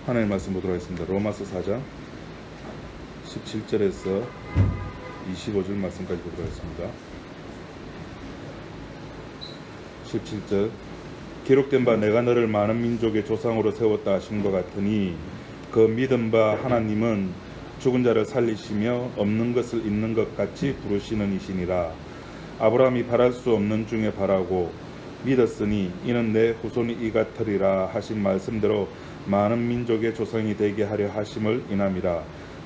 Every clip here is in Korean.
하나님 말씀 보도록 하겠습니다. 로마서 4장 17절에서 25절 말씀까지 보도록 하겠습니다. 17절 기록된 바 내가 너를 많은 민족의 조상으로 세웠다 하심과 같으니 그 믿은 바 하나님은 죽은 자를 살리시며 없는 것을 있는 것 같이 부르시는 이시니라. 아브라함이 바랄 수 없는 중에 바라고 믿었으니 이는 내 후손이 이 같으리라 하신 말씀대로 많은 민족의 조상이 되게 하려 하심을 인함이라.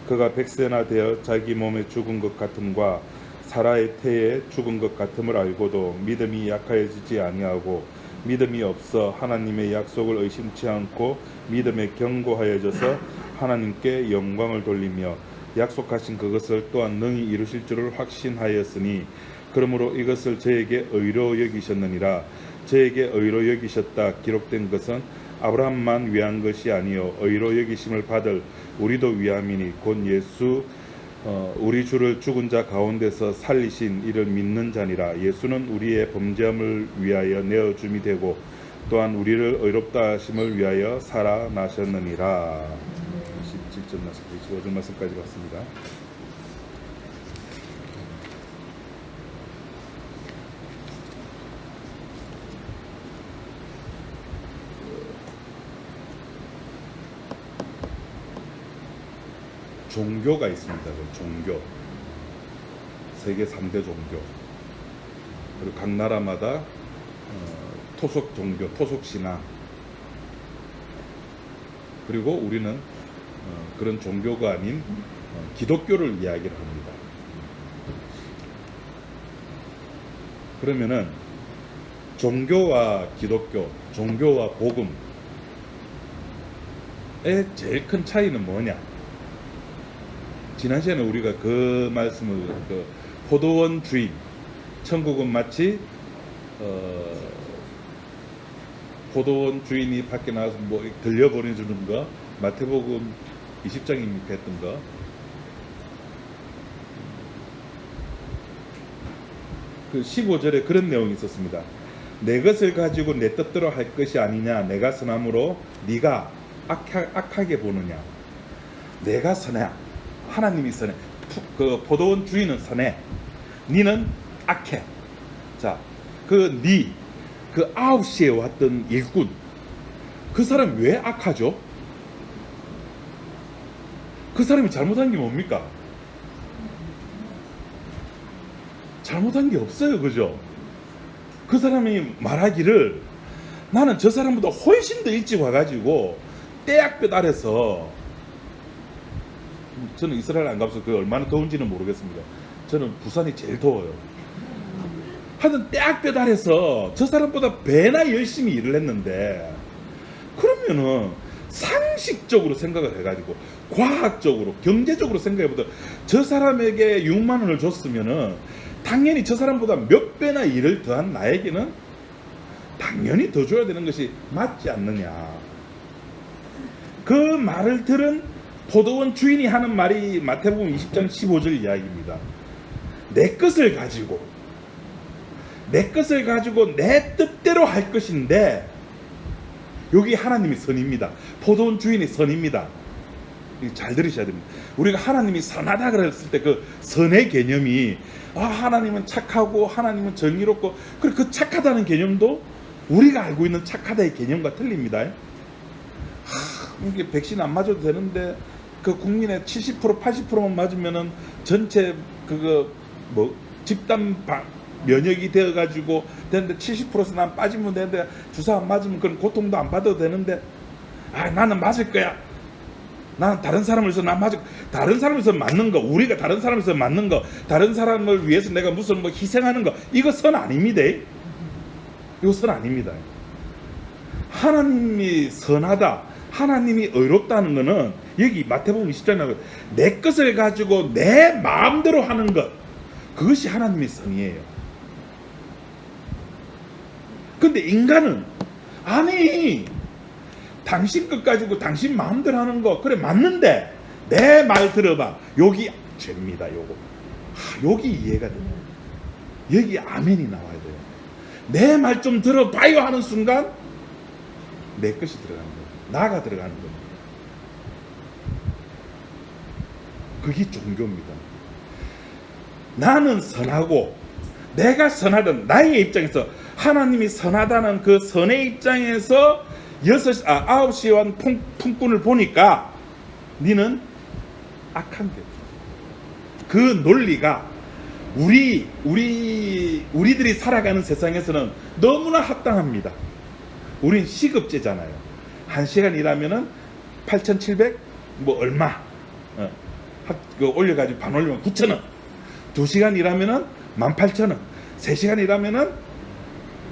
그가 100세나 되어 자기 몸에 죽은 것 같음과 사라의 태에 죽은 것 같음을 알고도 믿음이 약하여지지 아니하고 믿음이 없어 하나님의 약속을 의심치 않고 믿음에 견고하여져서 하나님께 영광을 돌리며 약속하신 그것을 또한 능히 이루실 줄을 확신하였으니 그러므로 이것을 저에게 의로 여기셨느니라. 저에게 의로 여기셨다 기록된 것은 아브라함만 위한 것이 아니요 의로 여기심을 받을 우리도 위함이니 곧 예수 우리 주를 죽은 자 가운데서 살리신 이를 믿는 자니라. 예수는 우리의 범죄함을 위하여 내어줌이 되고 또한 우리를 의롭다 하심을 위하여 살아나셨느니라. 17절 말씀, 25절 말씀까지 봤습니다. 종교가 있습니다. 종교. 세계 3대 종교. 그리고 각 나라마다 토속 종교, 토속 신앙. 그리고 우리는 그런 종교가 아닌 기독교를 이야기를 합니다. 그러면은 종교와 기독교, 종교와 복음의 제일 큰 차이는 뭐냐? 지난 시간에 우리가 그 말씀을 포도원 주인, 천국은 마치 포도원 주인이 밖에 나와서 뭐 들려보내주는 거, 마태복음 20장입니까 했던 거. 그 15절에 그런 내용이 있었습니다. 내 것을 가지고 내 뜻대로 할 것이 아니냐. 내가 선함으로 네가 악하게 보느냐. 내가 선해. 하나님이 선해. 그 포도원 주인은 선해. 니는 악해. 자, 그 9시에 왔던 일꾼, 그 사람 왜 악하죠? 그 사람이 잘못한 게 뭡니까? 잘못한 게 없어요. 그죠? 그 사람이 말하기를 나는 저 사람보다 훨씬 더 일찍 와가지고 떼약볕 아래서, 저는 이스라엘 안 가서 그 얼마나 더운지는 모르겠습니다. 저는 부산이 제일 더워요. 하여튼 떼약볕 아래서 저 사람보다 배나 열심히 일을 했는데, 그러면은 상식적으로 생각을 해가지고 과학적으로 경제적으로 생각해보다 저 사람에게 6만 원을 줬으면은 당연히 저 사람보다 몇 배나 일을 더한 나에게는 당연히 더 줘야 되는 것이 맞지 않느냐. 그 말을 들은 포도원 주인이 하는 말이 마태복음 20장 15절 이야기입니다. 내 것을 가지고 내 뜻대로 할 것인데, 여기 하나님이 선입니다. 포도원 주인이 선입니다. 잘 들으셔야 됩니다. 우리가 하나님이 선하다 그랬을 때 그 선의 개념이, 하나님은 착하고 하나님은 정의롭고, 그리고 그 착하다는 개념도 우리가 알고 있는 착하다의 개념과 틀립니다. 이게 백신 안 맞아도 되는데 그 국민의 70% 80%만 맞으면은 전체 집단 면역이 되어가지고 되는데 70%서 난 빠지면 되는데 주사 안 맞으면 그런 고통도 안 받아도 되는데, 나는 맞을 거야. 나는 다른 사람을 위해서 다른 사람을 위해서 맞는 거, 우리가 다른 사람을 위해서 맞는 거, 다른 사람을 위해서 내가 무슨 희생하는 거, 이거 선 아닙니다. 이거 선 아닙니다. 하나님이 선하다, 하나님이 의롭다는 것은 여기 마태복음 20장에 나오고 내 것을 가지고 내 마음대로 하는 것, 그것이 하나님의 선이에요. 근데 인간은 아니, 당신 것 가지고 당신 마음대로 하는 거 그래 맞는데 내 말 들어봐. 여기 죄입니다. 여기 이해가 됩니다. 여기 아멘이 나와야 돼요. 내 말 좀 들어봐요 하는 순간 내 것이 들어가는 거예요. 나가 들어가는 겁니다. 그게 종교입니다. 나는 선하고 내가 선하던 나의 입장에서 하나님이 선하다는 그 선의 입장에서 9시에 풍꾼을 보니까 니는 악한데, 그 논리가 우리들이 살아가는 세상에서는 너무나 합당합니다. 우린 시급제잖아요. 1시간 일하면은 8,700 뭐 얼마 올려가지고 반 올리면 9,000원, 2시간 일하면은 18,000원, 3시간 일하면은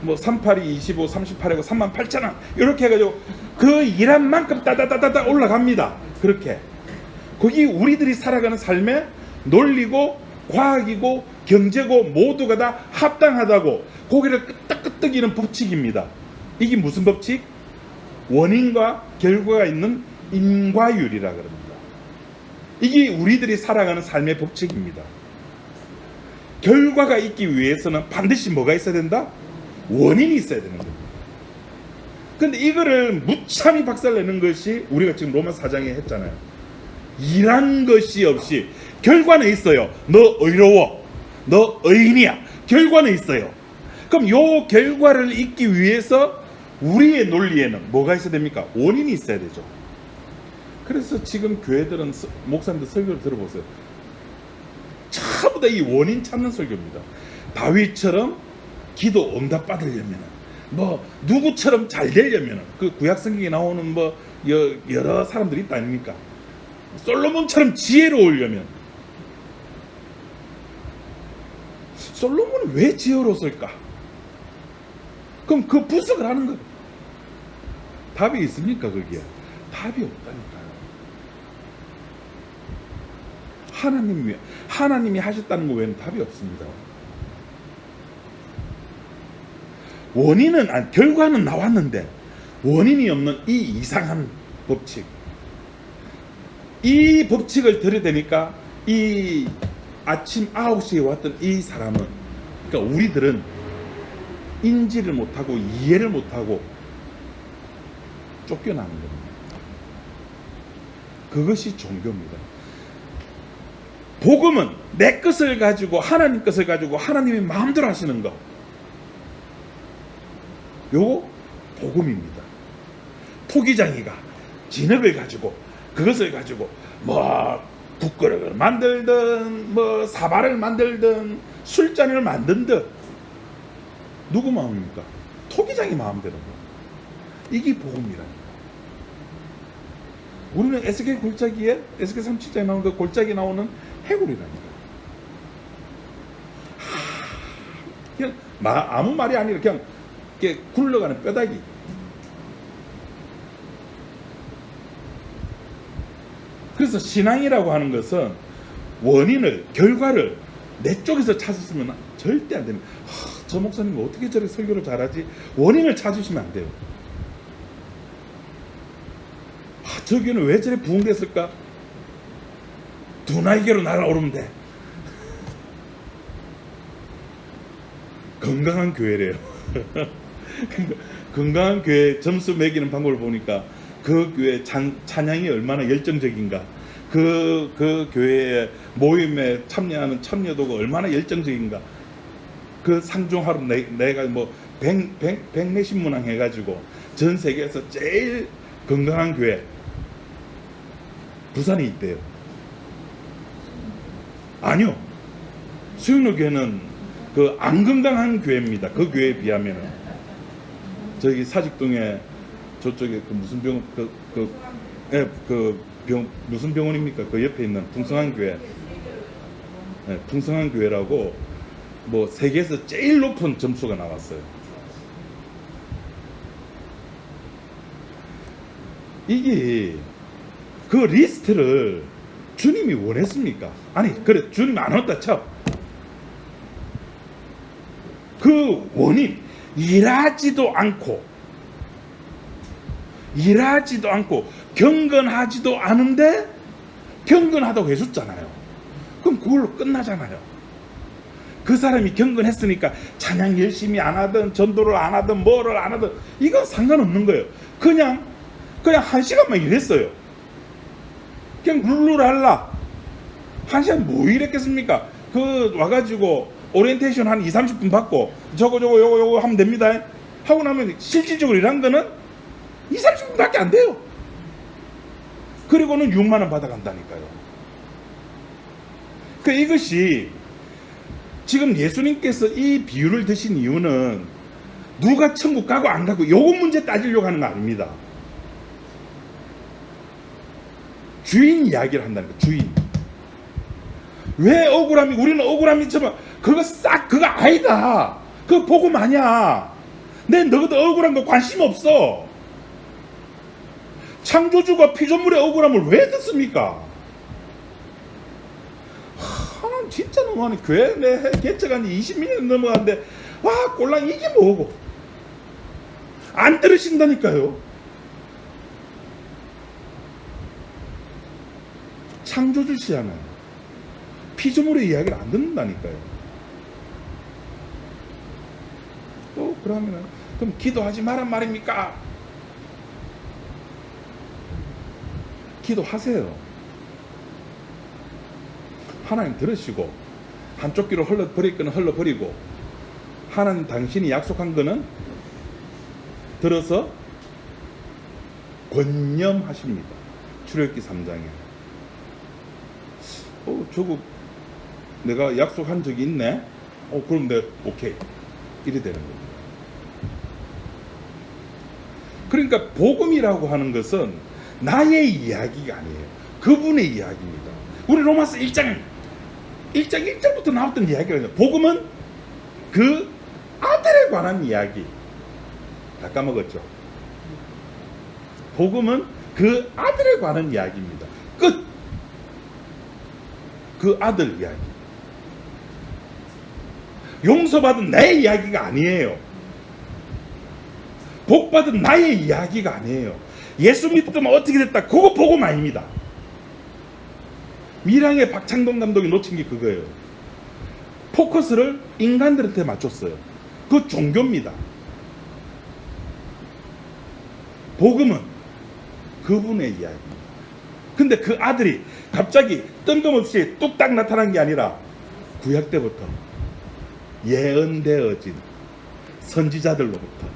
뭐 38이 25, 38하고 38,000원 이렇게 해가지고 그 일한 만큼 따다다다다 올라갑니다. 그렇게 거기 우리들이 살아가는 삶의 논리고 과학이고 경제고 모두가 다 합당하다고 고개를 끄덕끄덕이는 법칙입니다. 이게 무슨 법칙? 원인과 결과가 있는 인과율이라 그럽니다. 이게 우리들이 살아가는 삶의 법칙입니다. 결과가 있기 위해서는 반드시 뭐가 있어야 된다? 원인이 있어야 되는 겁니다. 근데 이거를 무참히 박살내는 것이 우리가 지금 로마 4장에 했잖아요. 일한 것이 없이 결과는 있어요. 너 의로워, 너 의인이야. 결과는 있어요. 그럼 요 결과를 잇기 위해서 우리의 논리에는 뭐가 있어야 됩니까? 원인이 있어야 되죠. 그래서 지금 교회들은 목사님들 설교를 들어보세요. 전부 다 이 원인 찾는 설교입니다. 다윗처럼 기도 응답 받으려면, 뭐 누구처럼 잘 되려면, 그 구약 성경에 나오는 뭐 여러 사람들이 있다 아닙니까? 솔로몬처럼 지혜로우려면, 솔로몬은 왜 지혜로웠을까? 그럼 그 분석을 하는 거예요. 답이 있습니까? 거기에 답이 없다니까요. 하나님이 하셨다는 거 외에는 답이 없습니다. 결과는 나왔는데 원인이 없는 이 이상한 법칙, 이 법칙을 들여대니까 이 아침 9시에 왔던 이 사람은, 그러니까 우리들은 인지를 못하고 이해를 못하고 쫓겨나는 겁니다. 그것이 종교입니다. 복음은 내 것을 가지고 하나님 것을 가지고 하나님이 마음대로 하시는 거, 요거 복음입니다. 토기장이가 진흙을 가지고 그것을 가지고 뭐 국그릇을 만들든 뭐 사발을 만들든 술잔을 만든든 누구 마음입니까? 토기장이 마음대로. 이게 복음이랍니다. 우리는 에스겔 골짜기에, 에스겔 37장에 나오는 그 골짜기에 나오는 해골이랍니다. 그냥 아무 말이 아니라 그냥 이렇게 굴러가는 뼈다귀. 그래서 신앙이라고 하는 것은 원인을, 결과를 내 쪽에서 찾았으면 절대 안 됩니다. 저 목사님 어떻게 저렇게 설교를 잘하지? 원인을 찾으시면 안 돼요. 저 교회는 왜 저래 부흥됐을까? 두나이개로 날아오르면 돼. 건강한 교회래요. 건강한 교회 점수 매기는 방법을 보니까 그 교회 찬양이 얼마나 열정적인가, 그 교회의 모임에 참여하는 참여도가 얼마나 열정적인가, 그 상중하루 내가 뭐 100몇십 문항 해가지고 전 세계에서 제일 건강한 교회 부산에 있대요. 아니요, 수영로 교회는 그 안 건강한 교회입니다. 그 교회에 비하면은. 저기 사직동에 저쪽에 그 무슨 병원 무슨 병원입니까? 그 옆에 있는 풍성한 교회. 네, 풍성한 교회라고 뭐 세계에서 제일 높은 점수가 나왔어요. 이게 그 리스트를 주님이 원했습니까? 아니, 그래, 주님이 안 왔다 쳐. 그 원인, 일하지도 않고 경건하지도 않은데 경건하다고 해줬잖아요. 그럼 그걸로 끝나잖아요. 그 사람이 경건했으니까 찬양 열심히 안 하든 전도를 안 하든 뭐를 안 하든 이건 상관없는 거예요. 그냥 1시간만 일했어요. 그냥 룰루랄라 한 시간 뭐 이랬겠습니까? 그 와가지고 오리엔테이션 한 2, 30분 받고 저거 요거 하면 됩니다. 하고 나면 실질적으로 일한 거는 2, 30분밖에 안 돼요. 그리고는 6만 원 받아간다니까요. 그 이것이 지금 예수님께서 이 비유를 드신 이유는 누가 천국 가고 안 가고 요거 문제 따지려고 하는 거 아닙니다. 주인 이야기를 한다는 거예요. 주인. 왜 억울함이, 우리는 억울함이 처럼 그거 싹 그거 아니다. 그거 복음 아니야. 내 너희들 억울한 거 관심 없어. 창조주가 피조물의 억울함을 왜 듣습니까? 하나님 진짜 너무하네. 교회 내 개척한 지 20년 넘어갔는데 와 꼴랑 이게 뭐고 안 들으신다니까요. 창조주시잖아요. 피조물의 이야기를 안 듣는다니까요. 또 그러면 그럼 기도하지 말란 말입니까? 기도하세요. 하나님 들으시고 한쪽 귀로 흘러버릴 거는 흘러버리고 하나님 당신이 약속한 거는 들어서 권념하십니다. 출애굽기 3장에 저거 내가 약속한 적이 있네. 그럼 내가 오케이 이래 되는 겁니다. 그러니까 복음이라고 하는 것은 나의 이야기가 아니에요. 그분의 이야기입니다. 우리 로마서 1장 1절부터 나왔던 이야기가 복음은 그 아들에 관한 이야기. 다 까먹었죠. 복음은 그 아들에 관한 이야기입니다. 끝. 그 아들 이야기. 용서받은 내 이야기가 아니에요. 복받은 나의 이야기가 아니에요. 예수 믿으면 어떻게 됐다. 그거 복음 아닙니다. 밀양의 박창동 감독이 놓친 게 그거예요. 포커스를 인간들한테 맞췄어요. 그 종교입니다. 복음은 그분의 이야기입니다. 근데 그 아들이 갑자기 뜬금없이 뚝딱 나타난 게 아니라 구약 때부터 예언되어진 선지자들로부터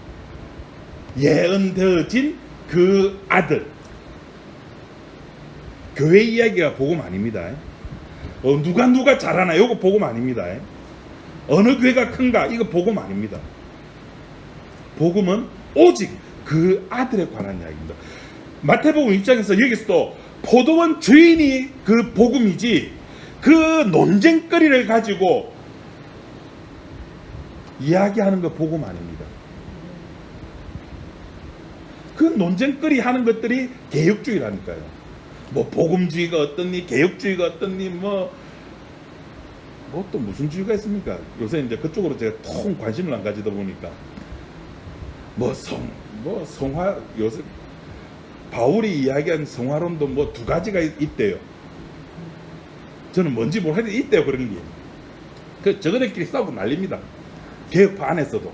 예언되어진 그 아들. 교회 이야기가 복음 아닙니다. 누가 잘하나 이거 복음 아닙니다. 어느 교회가 큰가 이거 복음 아닙니다. 복음은 오직 그 아들에 관한 이야기입니다. 마태복음 입장에서 여기서도 포도원 주인이 그 복음이지 그 논쟁거리를 가지고 이야기하는 거 복음 아닙니다. 그 논쟁거리 하는 것들이 개혁주의라니까요. 뭐 복음주의가 어떻니, 개혁주의가 어떻니, 뭐 또 무슨 주의가 있습니까? 요새 이제 그쪽으로 제가 통 관심을 안 가지다 보니까 성화 요새 바울이 이야기한 성화론도 뭐 두 가지가 있대요. 저는 뭔지 모르겠는데 있대요 그런 게. 그 저거들끼리 싸우고 난립니다. 개혁파 안에서도.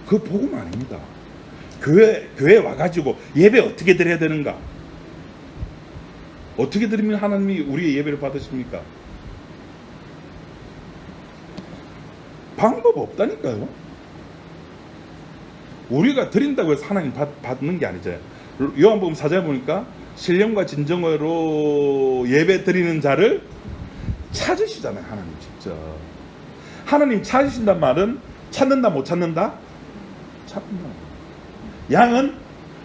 그 복음 아닙니다. 교회 와가지고 예배 어떻게 드려야 되는가? 어떻게 드리면 하나님이 우리의 예배를 받으십니까? 방법 없다니까요. 우리가 드린다고 해서 하나님 받는 게 아니잖아요. 요한복음 4장 보니까 신령과 진정으로 예배 드리는 자를 찾으시잖아요. 하나님 직접. 하나님 찾으신단 말은 찾는다 못 찾는다? 찾는다. 양은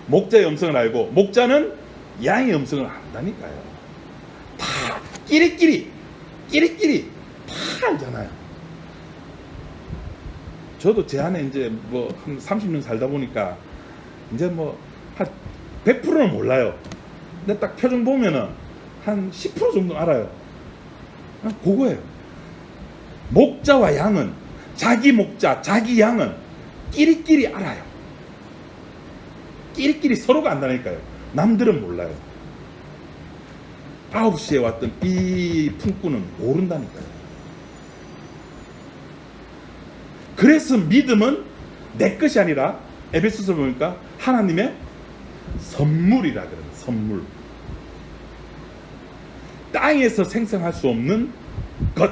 목자의 음성을 알고 목자는 양의 음성을 안다니까요. 다 끼리끼리 다 알잖아요. 저도 제 안에 이제 뭐 한 30년 살다 보니까 이제 뭐 한 100%는 몰라요. 근데 딱 표정 보면은 한 10% 정도 알아요. 그거예요. 목자와 양은 자기 목자, 자기 양은 끼리끼리 알아요. 끼리끼리 서로가 안다니까요. 남들은 몰라요. 9시에 왔던 이 품꾼은 모른다니까요. 그래서 믿음은 내 것이 아니라 에베소서 보니까 하나님의 선물이라 그래요. 선물. 땅에서 생성할 수 없는 것.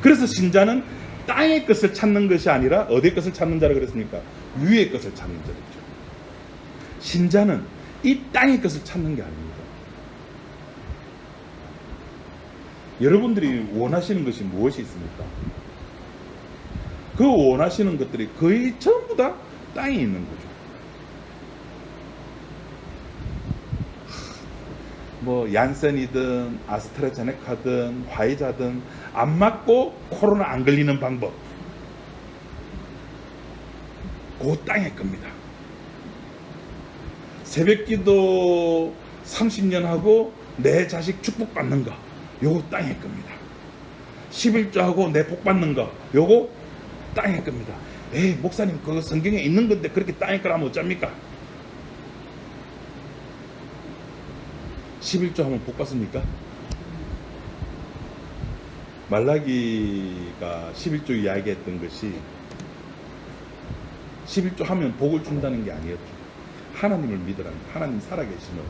그래서 신자는 땅의 것을 찾는 것이 아니라 어디의 것을 찾는 자라 그랬습니까? 위의 것을 찾는 자죠. 신자는 이 땅의 것을 찾는 게 아닙니다. 여러분들이 원하시는 것이 무엇이 있습니까? 그 원하시는 것들이 거의 전부 다 땅에 있는 거죠. 뭐 얀센이든 아스트라제네카든 화이자든 안 맞고 코로나 안 걸리는 방법, 그 땅의 겁니다. 새벽기도 30년 하고 내 자식 축복받는 거, 요거 땅의 겁니다. 11조하고 내 복 받는 거, 요거 땅의 겁니다. 에이, 목사님 그거 성경에 있는 건데 그렇게 땅의 거라면 어쩝니까? 11조 하면 복 받습니까? 말라기가 11조 이야기했던 것이 11조 하면 복을 준다는 게 아니었죠. 하나님을 믿으라는, 하나님 살아계시는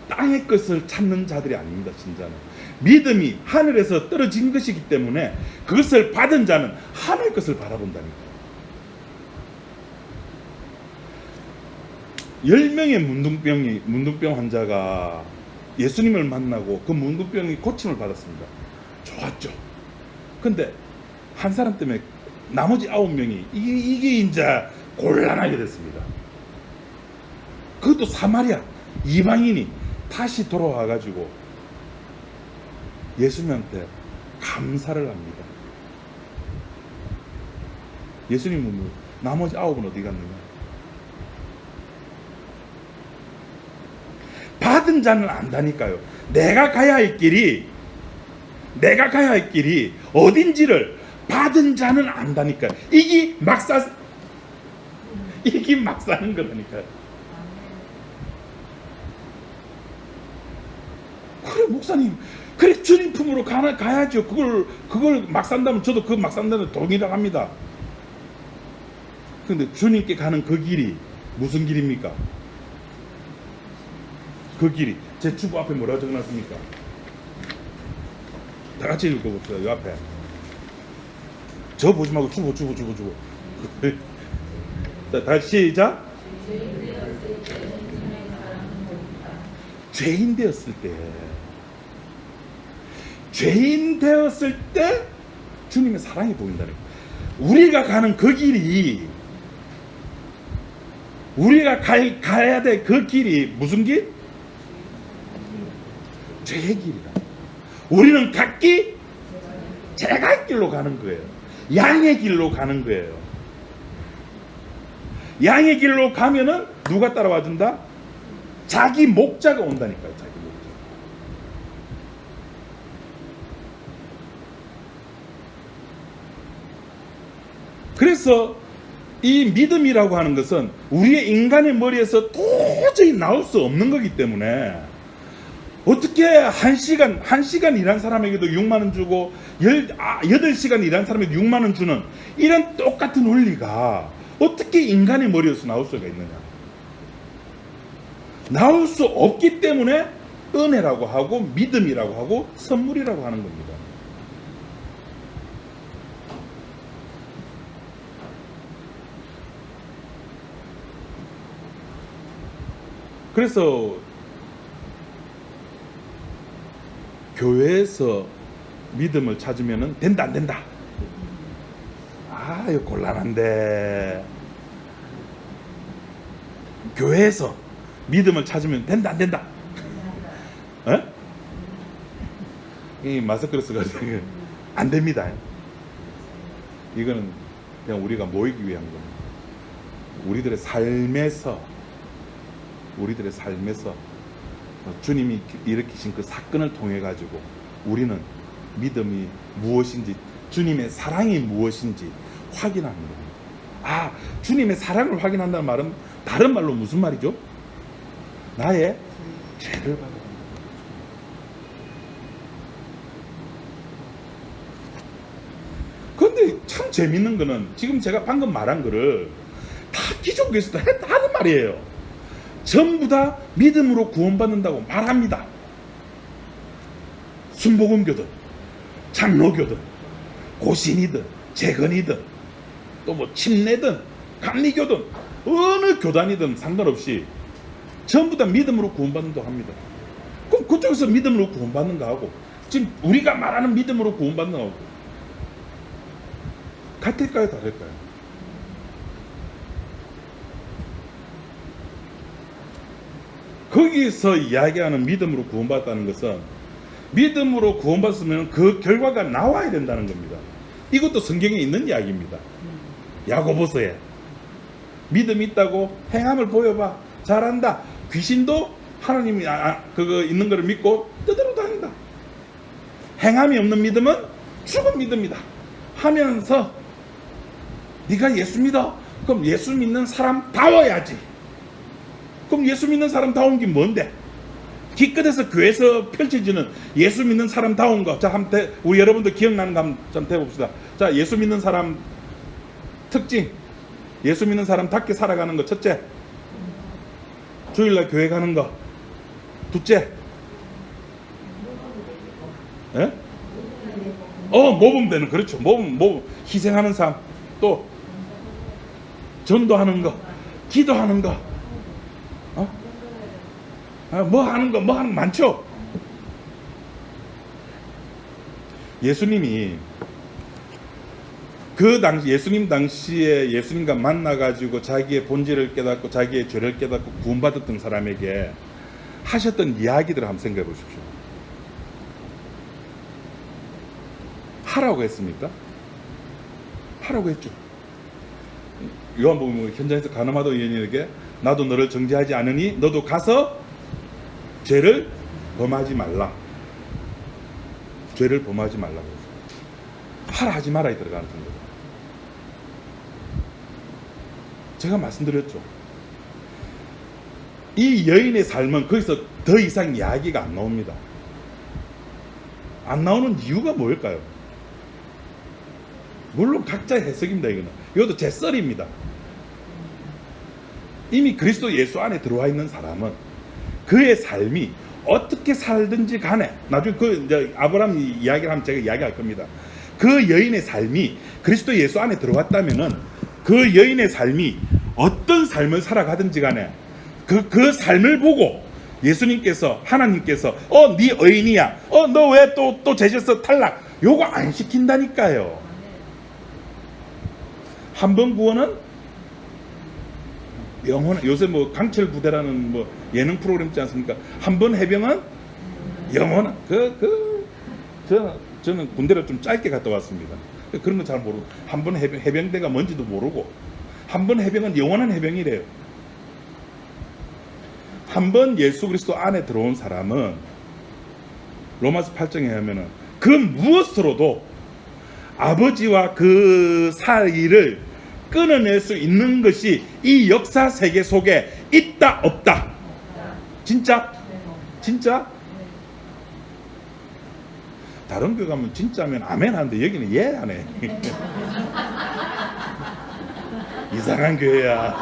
땅의 것을 찾는 자들이 아닙니다. 신자는 믿음이 하늘에서 떨어진 것이기 때문에 그것을 받은 자는 하늘 것을 바라본다니까. 10명의 문둥병 환자가 예수님을 만나고 그 문둥병이 고침을 받았습니다. 좋았죠. 근데 한 사람 때문에 나머지 9명이 이게 이제 곤란하게 됐습니다. 그것도 사마리아 이방인이 다시 돌아와 가지고 예수님한테 감사를 합니다. 예수님은 나머지 9은 어디 갔느냐? 받은 자는 안다니까요. 내가 가야 할 길이 어딘지를 받은 자는 안다니까요. 이게 막 사는 거라니까요. 그래 목사님, 그래 주님 품으로 가야죠. 그걸 막 산다면 저도 그 막 산다는 동의를 합니다. 근데 주님께 가는 그 길이 무슨 길입니까? 그 길이 제 주보 앞에 뭐라고 적어놨습니까? 다 같이 읽어봅시다. 이 앞에 저 보지 말고 주보. 자, 다시 시작. 죄인 되었을 때 주님의 사랑이 보인다는 거예요. 우리가 가는 그 길이, 우리가 가야 될 그 길이 무슨 길? 죄의 길이다. 우리는 각기 제갈 길로 가는 거예요. 양의 길로 가는 거예요. 양의 길로 가면은 누가 따라와 준다? 자기 목자가 온다니까요. 자기 목자. 그래서 이 믿음이라고 하는 것은 우리의 인간의 머리에서 도저히 나올 수 없는 거기 때문에 어떻게 1시간 일한 사람에게도 6만 원 주고 8시간 일한 사람에게 6만 원 주는 이런 똑같은 원리가 어떻게 인간의 머리에서 나올 수가 있느냐? 나올 수 없기 때문에 은혜라고 하고 믿음이라고 하고 선물이라고 하는 겁니다. 그래서 교회에서 믿음을 찾으면 된다 안 된다? 아, 이거 곤란한데. 교회에서 믿음을 찾으면 된다 안 된다? 에? 이 마스크를 써가지고 안 됩니다. 이거는 그냥 우리가 모이기 위한 겁니다. 우리들의 삶에서 주님이 일으키신 그 사건을 통해 가지고 우리는 믿음이 무엇인지, 주님의 사랑이 무엇인지 확인하는 겁니다. 아, 주님의 사랑을 확인한다는 말은 다른 말로 무슨 말이죠? 나의 죄를 받아들이는 거죠. 그런데 참 재밌는 거는 지금 제가 방금 말한 거를 다 기존교에서도 하는 말이에요. 전부 다 믿음으로 구원받는다고 말합니다. 순복음교든 장로교든 고신이든 재건이든 또 뭐 침례든 감리교든 어느 교단이든 상관없이 전부 다 믿음으로 구원받는다고 합니다. 그럼 그쪽에서 믿음으로 구원받는 거하고 지금 우리가 말하는 믿음으로 구원받는 거하고 같을까요, 다를까요? 거기서 이야기하는 믿음으로 구원받았다는 것은 믿음으로 구원받았으면 그 결과가 나와야 된다는 겁니다. 이것도 성경에 있는 이야기입니다. 야고보서에 믿음이 있다고 행함을 보여봐. 잘한다. 귀신도 하나님이 그거 있는 것을 믿고 뜻대로 다닌다. 행함이 없는 믿음은 죽은 믿음이다 하면서 네가 예수 믿어? 그럼 예수 믿는 사람 다워야지. 그럼 예수 믿는 사람 다운 게 뭔데? 기껏해서 교회에서 펼쳐지는 예수 믿는 사람 다운 거. 자, 한번 우리 여러분들 기억나는 거 한번 해봅시다. 자, 예수 믿는 사람 특징. 예수 믿는 사람 답게 살아가는 거 첫째. 주일날 교회 가는 거 둘째. 예? 모범되는, 그렇죠. 모범 희생하는 삶. 또 전도하는 거, 기도하는 거, 뭐 하는 거 많죠. 예수님이 그 당시 예수님 당시에 예수님과 만나가지고 자기의 본질을 깨닫고 자기의 죄를 깨닫고 구원받았던 사람에게 하셨던 이야기들을 한번 생각해 보십시오. 하라고 했습니까? 하라고 했죠. 요한복음 현장에서 가늠하던 여인에게 나도 너를 정죄하지 않으니 너도 가서 죄를 범하지 말라. 죄를 범하지 말라고 했어요. 하라 하지 말아야 들어가는 정도다. 제가 말씀드렸죠. 이 여인의 삶은 거기서 더 이상 이야기가 안 나옵니다. 안 나오는 이유가 뭘까요? 물론 각자의 해석입니다. 이것도 제 썰입니다. 이미 그리스도 예수 안에 들어와 있는 사람은 그의 삶이 어떻게 살든지 간에 나중에 이제 아브라함 이야기를 하면 제가 이야기할 겁니다. 그 여인의 삶이 그리스도 예수 안에 들어왔다면은 그 여인의 삶이 어떤 삶을 살아가든지 간에 그 삶을 보고 예수님께서 하나님께서 네 의인이야. 너 왜 또 죄졌어 탈락. 요거 안 시킨다니까요. 한 번 구원은 영원. 요새 뭐 강철 부대라는 뭐 예능 프로그램 있지 않습니까? 한 번 해병은 영원한. 저는 군대를 좀 짧게 갔다 왔습니다. 그런 거 잘 모르고 한 번 해병대가 뭔지도 모르고 한 번 해병은 영원한 해병이래요. 한 번 예수 그리스도 안에 들어온 사람은 로마서 8장에 하면은 그 무엇으로도 아버지와 그 사이를 끊어낼 수 있는 것이 이 역사 세계 속에 있다 없다. 진짜? 진짜? 다른 교회 가면 진짜면 아멘 하는데 여기는 예 하네. 이상한 교회야.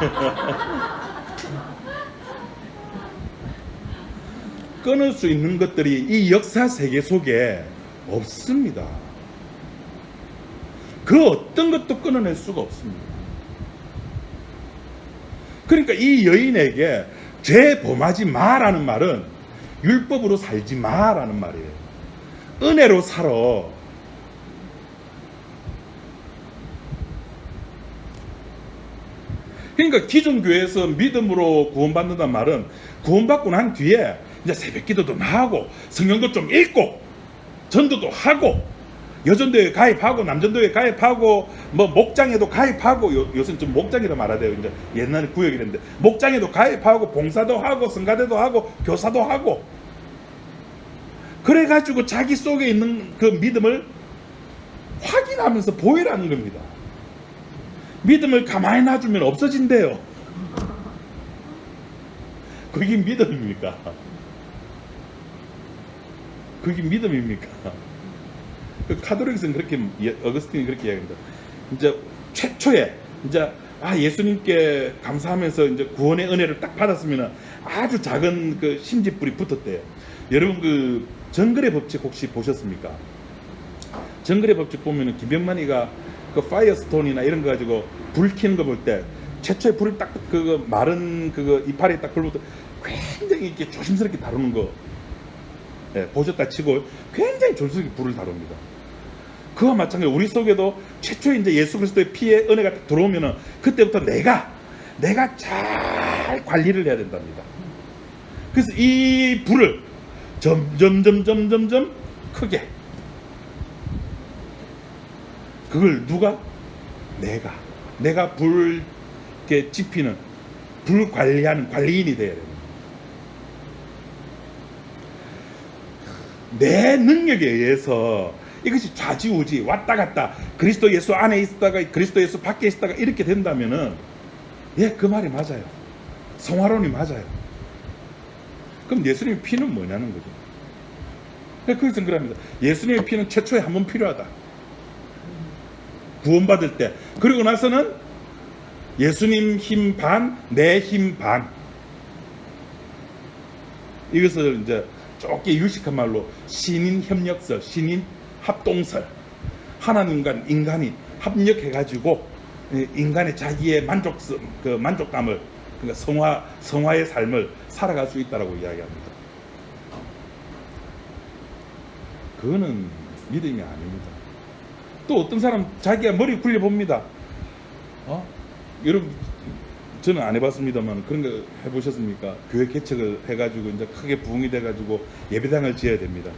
끊을 수 있는 것들이 이 역사 세계 속에 없습니다. 그 어떤 것도 끊어낼 수가 없습니다. 그러니까 이 여인에게 죄 범하지 마라는 말은 율법으로 살지 마라는 말이에요. 은혜로 살아. 그러니까 기존 교회에서 믿음으로 구원받는다는 말은 구원받고 난 뒤에 이제 새벽기도도 하고 성경도 좀 읽고 전도도 하고 여전도에 가입하고 남전도에 가입하고 뭐 목장에도 가입하고 요새는 좀 목장이라 말해야 돼요. 이제 옛날에 구역이랬는데 목장에도 가입하고 봉사도 하고 성가대도 하고 교사도 하고 그래가지고 자기 속에 있는 그 믿음을 확인하면서 보이라는 겁니다. 믿음을 가만히 놔주면 없어진대요. 그게 믿음입니까? 그게 믿음입니까? 그 카톨릭에서는 그렇게 어거스틴이 그렇게 이야기합니다. 이제 최초에 이제 예수님께 감사하면서 이제 구원의 은혜를 딱 받았으면 아주 작은 그 심지뿔이 붙었대요. 여러분 그 정글의 법칙 혹시 보셨습니까? 정글의 법칙 보면은 김병만이가 그 파이어스톤이나 이런 거 가지고 불 켜는 거 볼 때 최초에 불을 딱 그거 마른 그거 이파리에 딱 불부터 굉장히 이렇게 조심스럽게 다루는 거 보셨다 치고 굉장히 조심스럽게 불을 다룹니다. 그와 마찬가지로 우리 속에도 최초에 이제 예수 그리스도의 피의 은혜가 딱 들어오면은 그때부터 내가 잘 관리를 해야 된답니다. 그래서 이 불을 점점 크게, 그걸 누가? 내가 불 이렇게 지피는, 불 관리하는 관리인이 돼야 됩니다. 내 능력에 의해서 이것이 좌지우지 왔다 갔다 그리스도 예수 안에 있다가 그리스도 예수 밖에 있다가 이렇게 된다면은 그 말이 맞아요. 성화론이 맞아요. 그럼 예수님의 피는 뭐냐는 거죠. 그래서 그럽니다. 예수님의 피는 최초에 한 번 필요하다. 구원받을 때. 그리고 나서는 예수님 힘 반, 내 힘 반. 이것을 이제 좁게 유식한 말로 신인 협력설, 신인 합동설. 하나님과 인간이 합력해가지고 인간의 자기의 만족감을, 그러니까 성화의 삶을 살아갈 수 있다라고 이야기합니다. 그거는 믿음이 아닙니다. 또 어떤 사람 자기가 머리 굴려 봅니다. 여러분 저는 안 해봤습니다만 그런 거 해보셨습니까? 교회 개척을 해가지고 이제 크게 부흥이 돼가지고 예배당을 지어야 됩니다.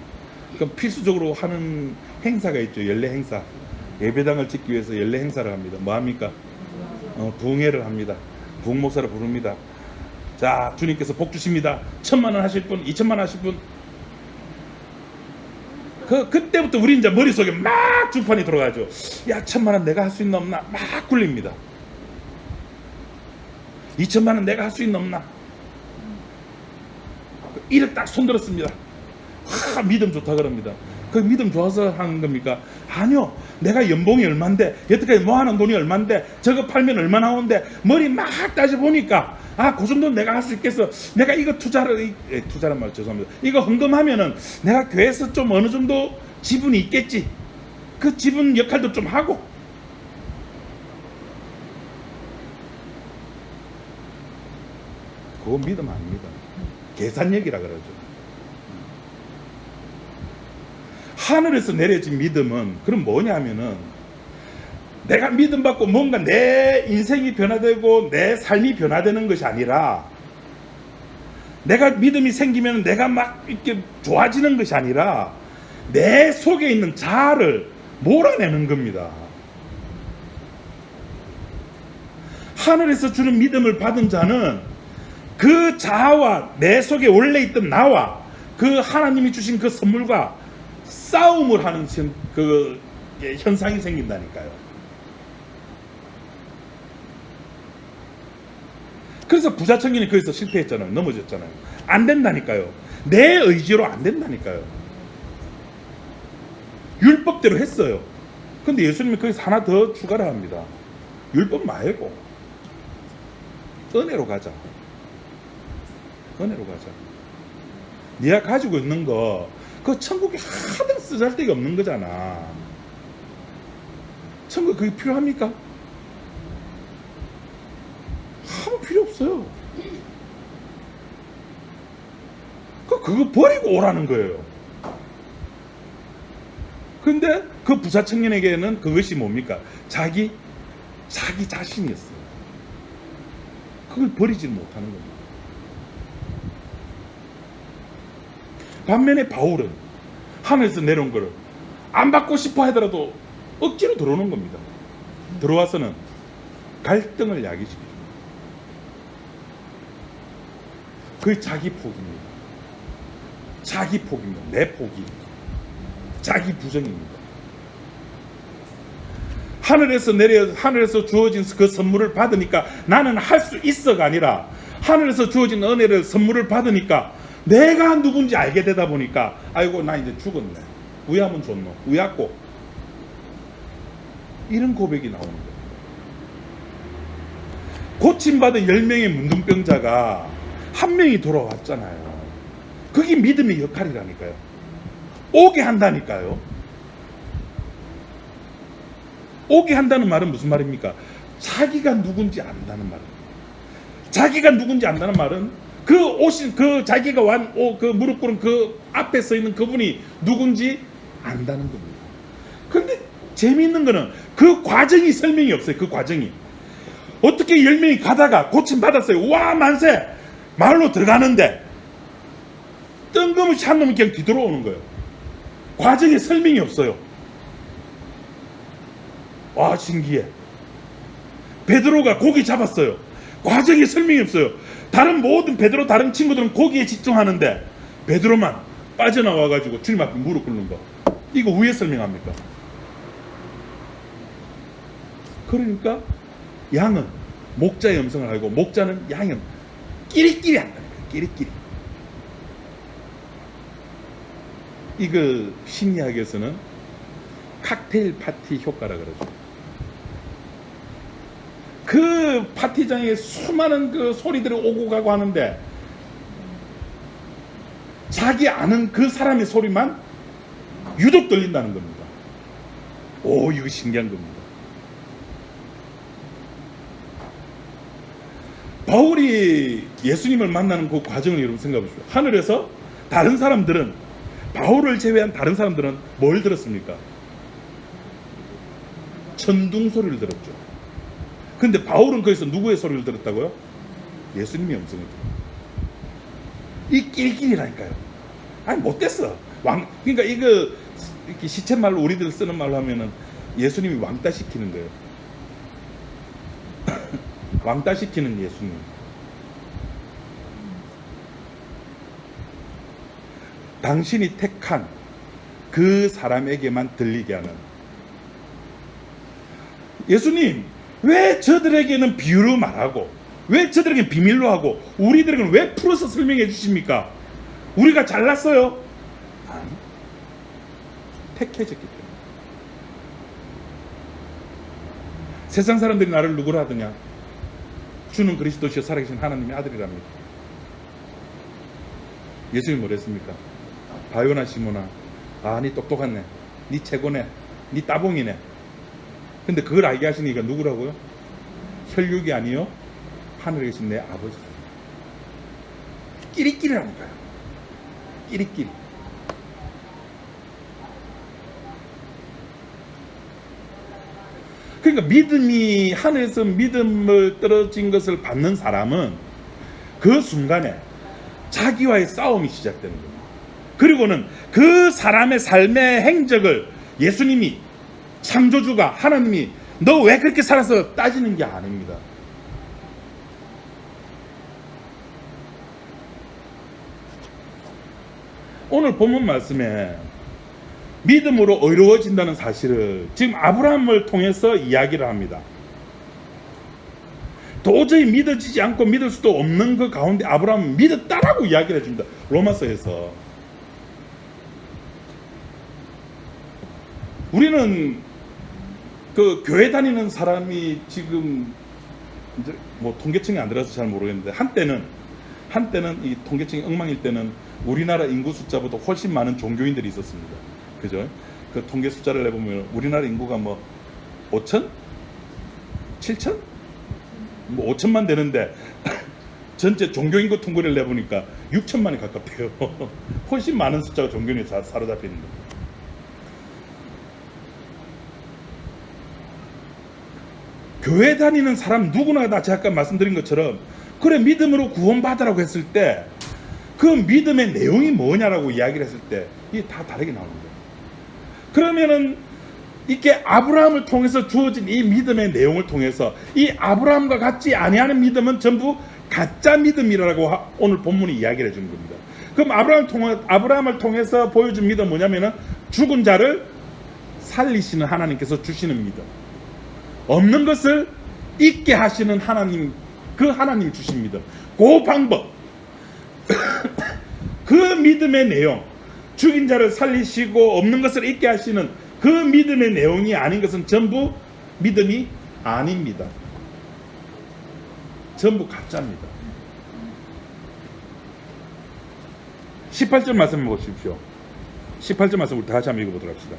그럼 필수적으로 하는 행사가 있죠. 연례 행사. 예배당을 짓기 위해서 연례 행사를 합니다. 뭐 합니까? 부흥회를 합니다. 부흥 목사를 부릅니다. 자, 주님께서 복 주십니다. 1,000만 원 하실 분, 2,000만 원 하실 분. 그때부터 우리 이제 머릿속에 막 주판이 돌아가죠. 야, 1,000만 원 내가 할 수 있나 없나 막 굴립니다. 2,000만 원 내가 할 수 있나 없나. 이를 딱 손들었습니다. 믿음 좋다 그럽니다. 그 믿음 좋아서 하는 겁니까? 아니요. 내가 연봉이 얼만데, 여태까지 모아놓은 돈이 얼만데, 저거 팔면 얼마 나오는데, 머리 막 따져보니까, 그 정도는 내가 할 수 있겠어. 내가 이거 투자란 말 죄송합니다. 이거 헌금하면은 내가 교회에서 좀 어느 정도 지분이 있겠지. 그 지분 역할도 좀 하고. 그거 믿음 아닙니다. 계산력이라 그러죠. 하늘에서 내려진 믿음은 그럼 뭐냐면은 내가 믿음 받고 뭔가 내 인생이 변화되고 내 삶이 변화되는 것이 아니라, 내가 믿음이 생기면 내가 막 이렇게 좋아지는 것이 아니라 내 속에 있는 자아를 몰아내는 겁니다. 하늘에서 주는 믿음을 받은 자는 그 자아와 내 속에 원래 있던 나와 그 하나님이 주신 그 선물과 싸움을 하는 그 현상이 생긴다니까요. 그래서 부자 청년이 거기서 실패했잖아요. 넘어졌잖아요. 안 된다니까요. 내 의지로 안 된다니까요. 율법대로 했어요. 근데 예수님이 거기서 하나 더 추가를 합니다. 율법 말고 은혜로 가자. 은혜로 가자. 네가 가지고 있는 거 그 천국에 하등 쓰잘데기 없는 거잖아. 천국 그게 필요합니까? 아무 필요 없어요. 그거 버리고 오라는 거예요. 근데 그 부자 청년에게는 그것이 뭡니까? 자기 자신이었어요. 그걸 버리지 못하는 겁니다. 반면에 바울은 하늘에서 내려온 거를 안 받고 싶어 하더라도 억지로 들어오는 겁니다. 들어와서는 갈등을 야기시키죠. 그게 자기 포기입니다. 자기 포기입니다. 내 포기. 자기 부정입니다. 하늘에서 주어진 그 선물을 받으니까 나는 할 수 있어가 아니라, 하늘에서 주어진 은혜를 선물을 받으니까 내가 누군지 알게 되다 보니까 아이고 나 이제 죽었네. 우야면 좋노. 우야고. 이런 고백이 나오는 거예요. 고침받은 10명의 문둥병자가 한 명이 돌아왔잖아요. 그게 믿음의 역할이라니까요. 오게 한다니까요. 오게 한다는 말은 무슨 말입니까? 자기가 누군지 안다는 말입니다. 자기가 누군지 안다는 말은 그 오신 그 자기가 그 무릎 꿇은 그 앞에 서 있는 그분이 누군지 안다는 겁니다. 그런데 재미있는 거는 그 과정이 설명이 없어요. 그 과정이 어떻게 10명이 가다가 고침 받았어요. 와 만세 말로 들어가는데 뜬금없이 한 놈이 그냥 뒤돌아오는 거예요. 과정에 설명이 없어요. 와 신기해. 베드로가 고기 잡았어요. 과정에 설명이 없어요. 다른 모든 베드로 다른 친구들은 고기에 집중하는데 베드로만 빠져나와 가지고 주님 앞에 무릎 꿇는 거. 이거 왜 설명합니까? 그러니까 양은 목자의 음성을 알고 목자는 양은 끼리끼리 한다니까. 끼리끼리. 이거 심리학에서는 칵테일 파티 효과라 그러죠. 그 파티장에 수많은 그 소리들이 오고 가고 하는데 자기 아는 그 사람의 소리만 유독 들린다는 겁니다. 오, 이거 신기한 겁니다. 바울이 예수님을 만나는 그 과정을 여러분 생각해 보십시오. 하늘에서 다른 사람들은 바울을 제외한 다른 사람들은 뭘 들었습니까? 천둥 소리를 들었죠. 근데 바울은 거기서 누구의 소리를 들었다고요? 예수님의 음성을 들었어요. 이 끼리끼리라니까요. 아니 못됐어. 그러니까 이거 이렇게 시쳇말로 우리들 쓰는 말로 하면은 예수님이 왕따 시키는 거예요. 왕따 시키는 예수님. 당신이 택한 그 사람에게만 들리게 하는. 예수님 왜 저들에게는 비유로 말하고 왜 저들에게는 비밀로 하고 우리들에게는 왜 풀어서 설명해 주십니까? 우리가 잘났어요? 아니, 택해졌기 때문에. 세상 사람들이 나를 누구라 하더냐? 주는 그리스도시요 살아계신 하나님의 아들이랍니다. 예수님이 뭐랬습니까? 바요나 시모나, 아, 니 똑똑하네, 니 최고네, 니 따봉이네. 근데 그걸 알게 하시니까 누구라고요? 혈육이 아니요 하늘에 계신 내 아버지. 끼리끼리라니까요. 끼리끼리. 그러니까 믿음이 하늘에서 믿음을 떨어진 것을 받는 사람은 그 순간에 자기와의 싸움이 시작되는 겁니다. 그리고는 그 사람의 삶의 행적을 예수님이 창조주가 하나님이 너 왜 그렇게 살아서 따지는 게 아닙니다. 오늘 본문 말씀에 믿음으로 의로워진다는 사실을 지금 아브라함을 통해서 이야기를 합니다. 도저히 믿어지지 않고 믿을 수도 없는 그 가운데 아브라함은 믿었다라고 이야기를 해줍니다. 로마서에서. 우리는 그 교회 다니는 사람이 지금 이제 뭐 통계청이 안 들어서 잘 모르겠는데 한때는 이 통계청이 엉망일 때는 우리나라 인구 숫자보다 훨씬 많은 종교인들이 있었습니다. 그죠? 그 통계 숫자를 내보면 우리나라 인구가 뭐 5천? 7천? 뭐 5천만 되는데 전체 종교인구 통계를 내보니까 6천만이 가깝대요. 훨씬 많은 숫자가 종교인에 사로잡혀 있는 겁니다. 교회 다니는 사람 누구나 다 제가 아까 말씀드린 것처럼 그래 믿음으로 구원받으라고 했을 때 그 믿음의 내용이 뭐냐라고 이야기를 했을 때 이게 다 다르게 나옵니다. 그러면은 이렇게 아브라함을 통해서 주어진 이 믿음의 내용을 통해서 이 아브라함과 같지 아니하는 믿음은 전부 가짜 믿음이라고 오늘 본문이 이야기를 해준 겁니다. 그럼 아브라함을 통해서 보여준 믿음은 뭐냐면은 죽은 자를 살리시는 하나님께서 주시는 믿음, 없는 것을 있게 하시는 하나님, 그 하나님 주신 믿음, 그 방법, 그 믿음의 내용, 죽인 자를 살리시고 없는 것을 있게 하시는 그 믿음의 내용이 아닌 것은 전부 믿음이 아닙니다. 전부 가짜입니다. 18절 말씀 보십시오. 18절 말씀 우리 다 같이 한번 읽어보도록 합시다.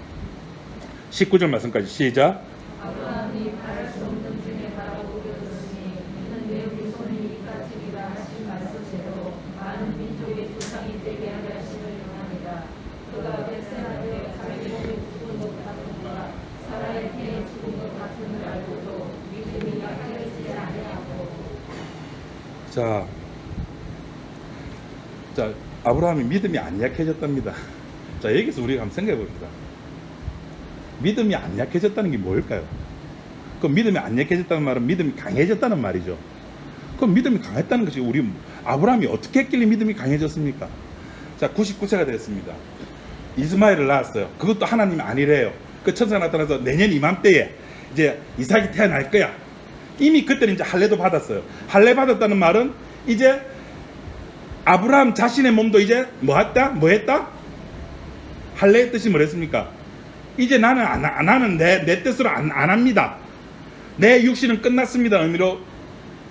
19절 말씀까지 시작. 아브라함이 바랄 수 없는 중에 바라보고 있으니 이는 내 우리 손이 이까지리라 하신 말씀대로 많은 민족의 조상이 되게 하려 하심을 용합니다. 그가 벳세바에 자기 몸이 죽은 것 같은가 사라의 태에 죽은 것 같음을 알고도 믿음이 약해지지 아니하고. 자, 아브라함이 믿음이 안 약해졌답니다. 자, 여기서 우리가 한번 생각해 봅니다. 믿음이 안 약해졌다는 게 뭘까요? 그 믿음이 안 약해졌다는 말은 믿음이 강해졌다는 말이죠. 그럼 믿음이 강했다는 것이 우리 아브라함이 어떻게 했길래 믿음이 강해졌습니까? 자, 99세가 됐습니다. 이스마엘을 낳았어요. 그것도 하나님이 아니래요. 그 천사가 나타나서 내년 이맘때에 이제 이삭이 태어날 거야. 이미 그때는 이제 할례도 받았어요. 할례 받았다는 말은 이제 아브라함 자신의 몸도 이제 뭐 했다? 할례의 뜻이 뭐랬습니까? 이제 나는 내 뜻으로 안 합니다. 내 육신은 끝났습니다. 의미로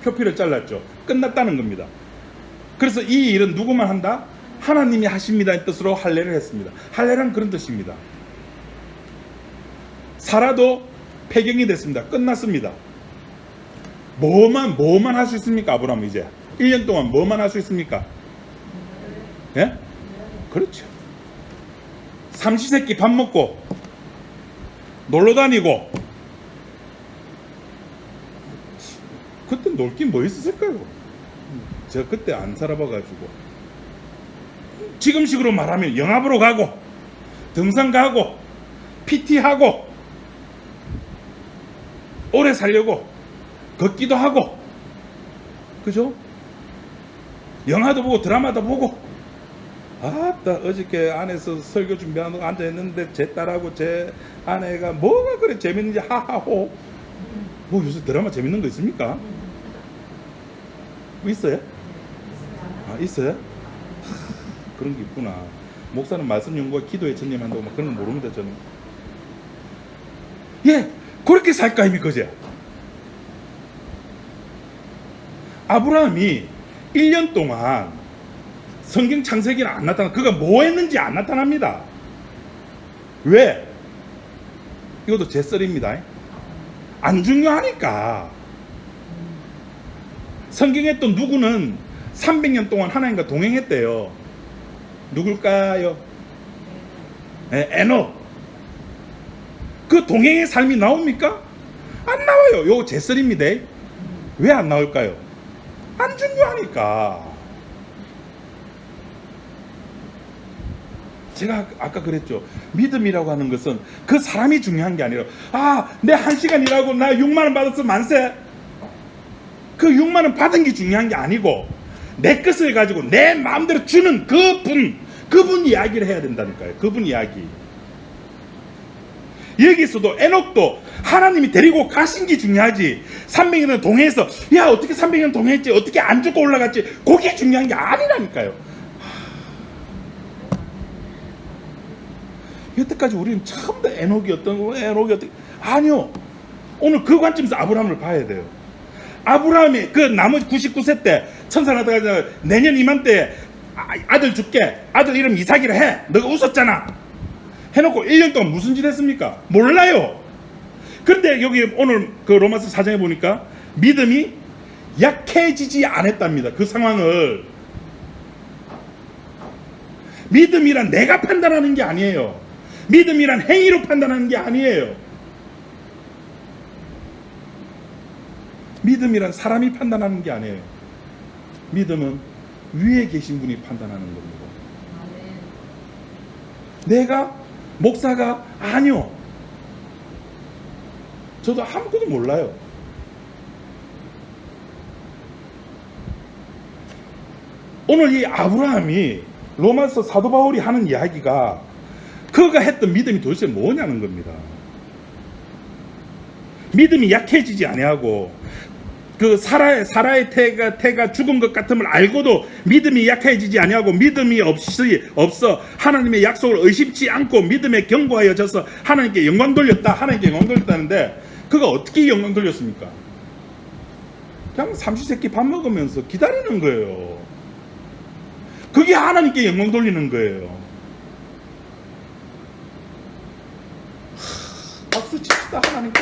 표피를 잘랐죠. 끝났다는 겁니다. 그래서 이 일은 누구만 한다? 하나님이 하십니다. 이 뜻으로 할례를 했습니다. 할례란 그런 뜻입니다. 사라도 폐경이 됐습니다. 끝났습니다. 뭐만 할 수 있습니까? 아브라함은 이제 1년 동안 뭐만 할 수 있습니까? 예? 그렇죠. 삼시세끼 밥 먹고 놀러 다니고. 그때 놀 게 뭐 있었을까요? 제가 그때 안 살아봐가지고. 지금식으로 말하면 영화보러 가고 등산 가고 PT하고 오래 살려고 걷기도 하고, 그죠? 영화도 보고 드라마도 보고. 아따, 어저께 안에서 설교 준비하고 앉아있는데 제 딸하고 제 아내가 뭐가 그래 재밌는지 하하호. 뭐 요새 드라마 재밌는 거 있습니까? 뭐 있어요? 아, 있어요? 그런 게 있구나. 목사는 말씀 연구와 기도에 전념한다고 막 그런 거 모릅니다, 저는. 예, 그렇게 살 거 아닙니까, 그제? 아브라함이 1년 동안 성경 창세기는 안 나타나. 그가 뭐 했는지 안 나타납니다. 왜? 이것도 제 썰입니다. 안 중요하니까. 성경에 또 누구는 300년 동안 하나님과 동행했대요. 누굴까요? 네, 에녹. 그 동행의 삶이 나옵니까? 안 나와요. 요거 제 썰입니다. 왜 안 나올까요? 안 중요하니까. 제가 아까 그랬죠. 믿음이라고 하는 것은 그 사람이 중요한 게 아니라, 내 1시간 일하고 나 6만원 받았어 만세. 그 6만원 받은 게 중요한 게 아니고 내 것을 가지고 내 마음대로 주는 그분 이야기를 해야 된다니까요. 그분 이야기. 여기서도 에녹도 하나님이 데리고 가신 게 중요하지, 300년 동행해서 야 어떻게 300년 동행했지, 어떻게 안 죽고 올라갔지, 그게 중요한 게 아니라니까요. 여태까지 우리는 처음 다 에녹이 어떻게, 아니요. 오늘 그 관점에서 아브라함을 봐야 돼요. 아브라함이 그 나머지 99세 때 천사가 나타나서 내년 이맘때 아들 줄게, 아들 이름 이삭이라 해, 너가 웃었잖아 해놓고 1년 동안 무슨 짓 했습니까? 몰라요. 그런데 여기 오늘 그 로마서 4장에 보니까 믿음이 약해지지 않았답니다. 그 상황을. 믿음이란 내가 판단하는 게 아니에요. 믿음이란 행위로 판단하는 게 아니에요. 믿음이란 사람이 판단하는 게 아니에요. 믿음은 위에 계신 분이 판단하는 겁니다. 내가 목사가 아니요. 저도 아무것도 몰라요. 오늘 이 아브라함이 로마서 사도 바울이 하는 이야기가 그가 했던 믿음이 도대체 뭐냐는 겁니다. 믿음이 약해지지 아니하고 그 사라의 태가 죽은 것 같음을 알고도 믿음이 약해지지 아니하고 믿음이 없어 하나님의 약속을 의심치 않고 믿음에 견고하여져서 하나님께 영광 돌렸다. 하나님께 영광 돌렸다는데 그가 어떻게 영광 돌렸습니까? 그냥 삼시세끼 밥 먹으면서 기다리는 거예요. 그게 하나님께 영광 돌리는 거예요. 박수 칩시다 하나님께.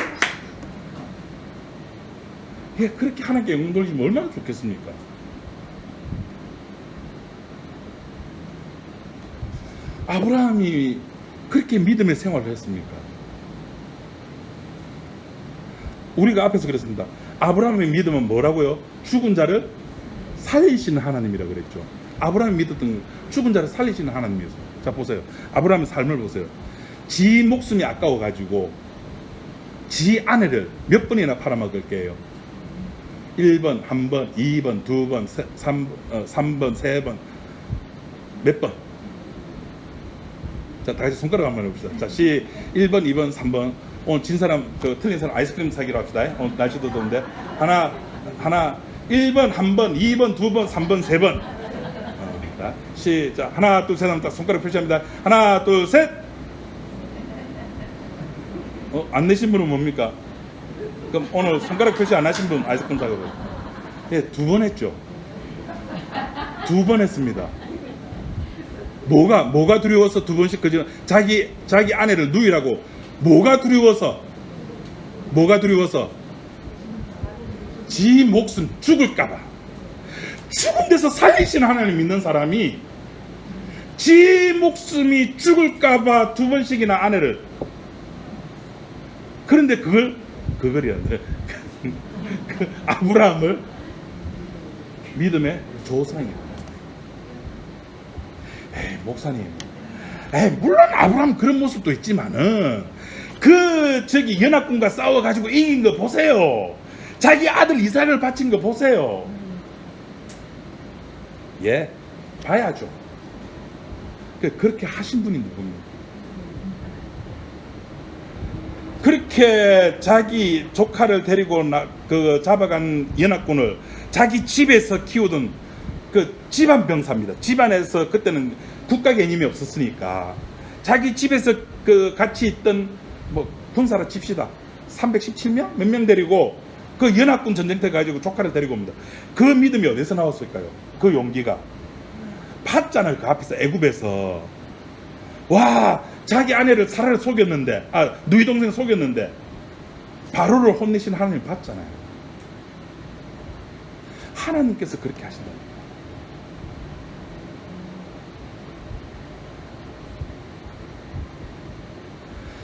예, 그렇게 하나님께 영광 돌리면 얼마나 좋겠습니까? 아브라함이 그렇게 믿음의 생활을 했습니까? 우리가 앞에서 그랬습니다. 아브라함의 믿음은 뭐라고요? 죽은 자를 살리시는 하나님이라고 그랬죠. 아브라함이 믿었던 죽은 자를 살리시는 하나님이었어요. 자, 보세요. 아브라함의 삶을 보세요. 지 목숨이 아까워가지고 지 아내를 몇 번이나 팔아먹을게요. 1번, 1번, 2번, 2번, 3번, 3번. 몇 번? 자, 다 같이 손가락 한번 해봅시다. 자, 1번, 2번, 3번. 오늘 진 사람, 틀린 사람 아이스크림 사기로 합시다. 오늘 날씨도 더운데. 하나, 1번, 1번, 2번, 2번, 3번, 3번. 자, 시작. 하나, 둘, 셋 하면 딱 손가락 표시합니다. 하나, 둘, 셋. 안 내신 분은 뭡니까? 그럼 오늘 손가락 표시 안 하신 분 아이스크림 사기로. 예, 2번 했죠. 2번 했습니다. 뭐가 두려워서 2번씩 그저 자기 아내를 누이라고 뭐가 두려워서 지 목숨 죽을까봐 죽은 데서 살리시는 하나님 믿는 사람이 지 목숨이 죽을까봐 2번씩이나 아내를 그런데 그걸이야 그 아브라함을 믿음의 조상이야. 목사님, 물론 아브라함 그런 모습도 있지만은 저기 연합군과 싸워가지고 이긴 거 보세요. 자기 아들 이삭을 바친 거 보세요. 예, 봐야죠. 그렇게 하신 분이 누굽니까? 그렇게 자기 조카를 데리고 잡아간 연합군을 자기 집에서 키우던 그 집안 병사입니다. 집안에서 그때는 국가 개념이 없었으니까 자기 집에서 같이 있던 군사라 칩시다. 317명? 몇 명 데리고 그 연합군 전쟁터 가지고 조카를 데리고 옵니다. 그 믿음이 어디서 나왔을까요? 그 용기가 봤잖아요. 그 앞에서 애굽에서 와 자기 아내를 사라를 속였는데 누이 동생 속였는데 바로를 혼내신 하나님 봤잖아요. 하나님께서 그렇게 하신다.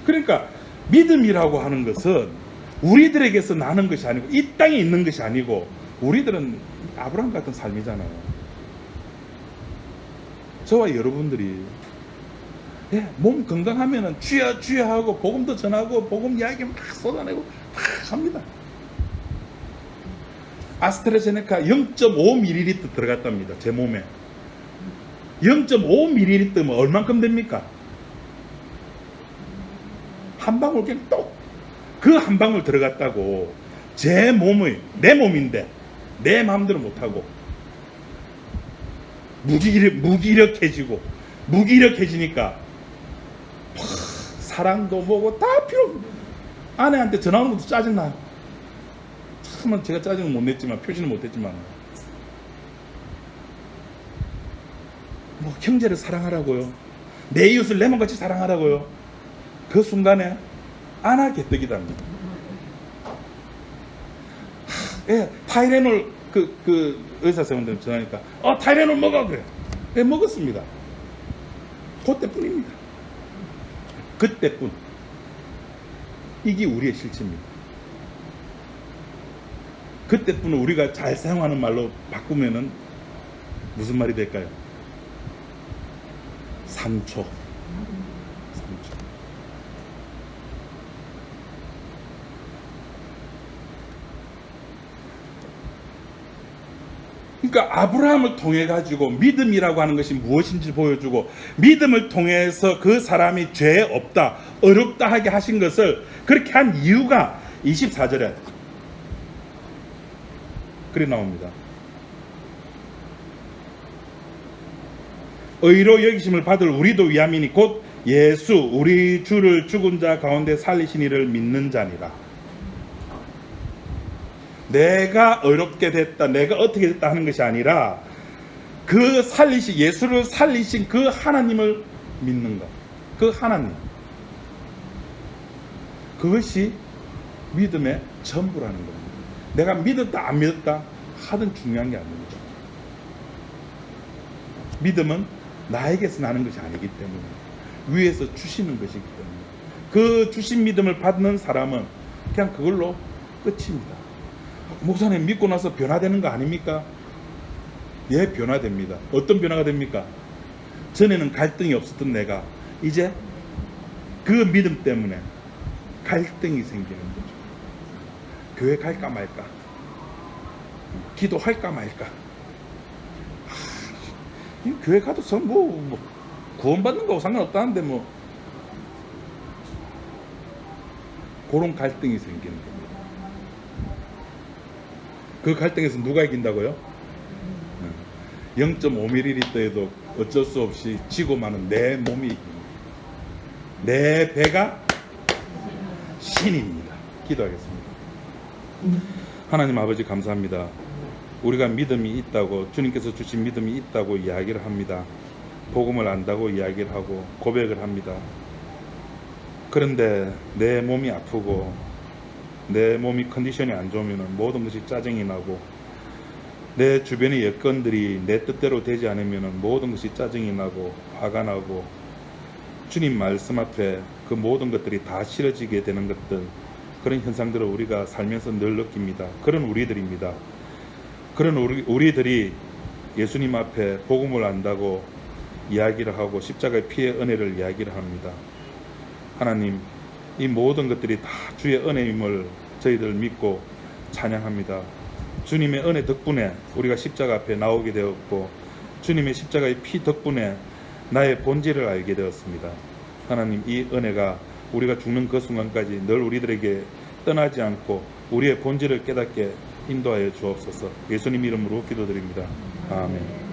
그러니까 믿음이라고 하는 것은 우리들에게서 나는 것이 아니고 이 땅에 있는 것이 아니고 우리들은 아브라함 같은 삶이잖아요. 저와 여러분들이 몸 건강하면은 주여 주여 하고 복음도 전하고 복음 이야기 막 쏟아내고 막 합니다. 아스트라제네카 0.5ml 들어갔답니다. 제 몸에 0.5ml면 얼만큼 됩니까? 한 방울 그냥 그 한 방울 들어갔다고 제 몸의 내 몸인데 내 마음대로 못하고 무기력해지니까 사랑도 뭐고 다 필요 없어. 아내한테 전화 오는 것도 짜증나요. 참은 제가 짜증은 못 냈지만 표시는 못했지만 형제를 사랑하라고요. 내 이웃을 내 몸같이 사랑하라고요. 그 순간에 아나 개떡이답니다. 타이레놀 그 의사선생님들 전화하니까 타이레놀 먹어 그래. 먹었습니다. 그때뿐입니다. 그때뿐. 이게 우리의 실체입니다. 그때뿐 우리가 잘 사용하는 말로 바꾸면은 무슨 말이 될까요? 3초. 그러니까 아브라함을 통해 가지고 믿음이라고 하는 것이 무엇인지 보여주고 믿음을 통해서 그 사람이 죄 없다, 어렵다 하게 하신 것을 그렇게 한 이유가 24절에 그리 나옵니다. 의로 여기심을 받을 우리도 위함이니 곧 예수 우리 주를 죽은 자 가운데 살리신 이를 믿는 자니라. 내가 어렵게 됐다, 내가 어떻게 됐다 하는 것이 아니라 그 살리신, 예수를 살리신 그 하나님을 믿는 것. 그 하나님. 그것이 믿음의 전부라는 겁니다. 내가 믿었다 안 믿었다 하든 중요한 게 아닙니다. 믿음은 나에게서 나는 것이 아니기 때문에, 위에서 주시는 것이기 때문에, 그 주신 믿음을 받는 사람은 그냥 그걸로 끝입니다. 목사님 믿고 나서 변화되는 거 아닙니까? 예, 변화됩니다. 어떤 변화가 됩니까? 전에는 갈등이 없었던 내가 이제 그 믿음 때문에 갈등이 생기는 거죠. 교회 갈까 말까, 기도할까 말까. 이 교회 가도 뭐 구원받는 거하고 상관없다는데 뭐 그런 갈등이 생기는 겁니다. 그 갈등에서 누가 이긴다고요? 0.5ml에도 어쩔 수 없이 지고 마는 내 몸이 이깁니다. 내 배가 신입니다. 기도하겠습니다. 하나님 아버지 감사합니다. 우리가 믿음이 있다고, 주님께서 주신 믿음이 있다고 이야기를 합니다. 복음을 안다고 이야기를 하고 고백을 합니다. 그런데 내 몸이 아프고 내 몸이 컨디션이 안 좋으면 모든 것이 짜증이 나고, 내 주변의 여건들이 내 뜻대로 되지 않으면 모든 것이 짜증이 나고 화가 나고, 주님 말씀 앞에 그 모든 것들이 다 싫어지게 되는 것들, 그런 현상들을 우리가 살면서 늘 느낍니다. 그런 우리들입니다. 그런 우리들이 예수님 앞에 복음을 안다고 이야기를 하고 십자가의 피의 은혜를 이야기를 합니다. 하나님, 이 모든 것들이 다 주의 은혜임을 저희들 믿고 찬양합니다. 주님의 은혜 덕분에 우리가 십자가 앞에 나오게 되었고, 주님의 십자가의 피 덕분에 나의 본질을 알게 되었습니다. 하나님, 이 은혜가 우리가 죽는 그 순간까지 늘 우리들에게 떠나지 않고 우리의 본질을 깨닫게 인도하여 주옵소서. 예수님 이름으로 기도드립니다. 아멘.